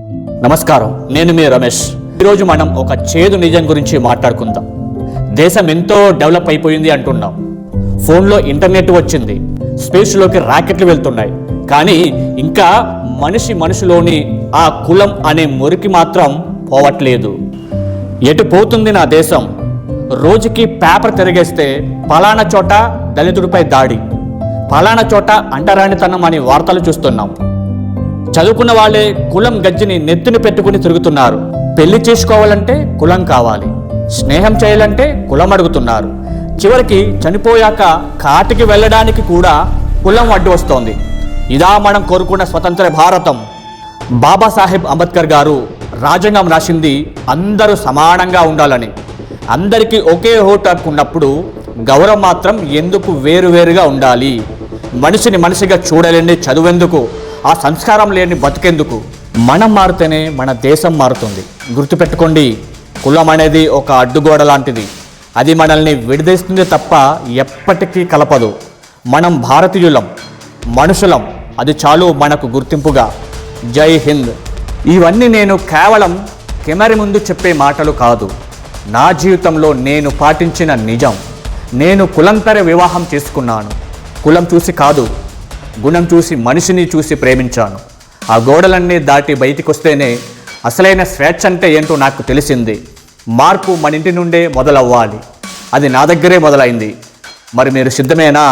నమస్కారం, నేను మీ రమేష్. ఈరోజు మనం ఒక చేదు నిజం గురించి మాట్లాడుకుందాం. దేశం ఎంతో డెవలప్ అయిపోయింది అంటున్నాం. ఫోన్లో ఇంటర్నెట్ వచ్చింది, స్పేస్లోకి రాకెట్లు వెళ్తున్నాయి. కానీ ఇంకా మనిషిలోని ఆ కులం అనే మురికి మాత్రం పోవట్లేదు. ఎటు పోతుంది నా దేశం? రోజుకి పేపర్ తిరిగేస్తే పలానా చోట దళితుడిపై దాడి, పలానా చోట అంటరానితనం అనే వార్తలు చూస్తున్నాం. చదువుకున్న వాళ్ళే కులం గజ్జిని నెత్తిని పెట్టుకుని తిరుగుతున్నారు. పెళ్లి చేసుకోవాలంటే కులం కావాలి, స్నేహం చేయాలంటే కులం అడుగుతున్నారు. చివరికి చనిపోయాక కాటికి వెళ్ళడానికి కూడా కులం అడ్డు వస్తోంది. ఇదా మనం కోరుకున్న స్వతంత్ర భారతం? బాబాసాహెబ్ అంబేద్కర్ గారు రాజ్యాంగం రాసింది అందరూ సమానంగా ఉండాలని. అందరికీ ఒకే ఓటు హక్కు ఉన్నప్పుడు గౌరవం మాత్రం ఎందుకు వేరువేరుగా ఉండాలి? మనిషిని మనిషిగా చూడలేని చదువెందుకు? ఆ సంస్కారం లేని బతికెందుకు? మనం మారితేనే మన దేశం మారుతుంది. గుర్తుపెట్టుకోండి, కులం అనేది ఒక అడ్డుగోడ లాంటిది. అది మనల్ని విడదీస్తుంది తప్ప ఎప్పటికీ కలపదు. మనం భారతీయులం, మనుషులం, అది చాలు మనకు గుర్తింపుగా. జై హింద్. ఇవన్నీ నేను కేవలం కెమెరా ముందు చెప్పే మాటలు కాదు, నా జీవితంలో నేను పాటించిన నిజం. నేను కులంతర వివాహం చేసుకున్నాను. కులం చూసి కాదు, గుణం చూసి, మనిషిని చూసి ప్రేమించాను. ఆ గోడలన్నీ దాటి బయటికి వస్తేనే అసలైన స్వేచ్ఛ అంటే ఏంటో నాకు తెలిసింది. మార్పు మన ఇంటి నుండే మొదలవ్వాలి. అది నా దగ్గరే మొదలైంది. మరి మీరు సిద్ధమేనా?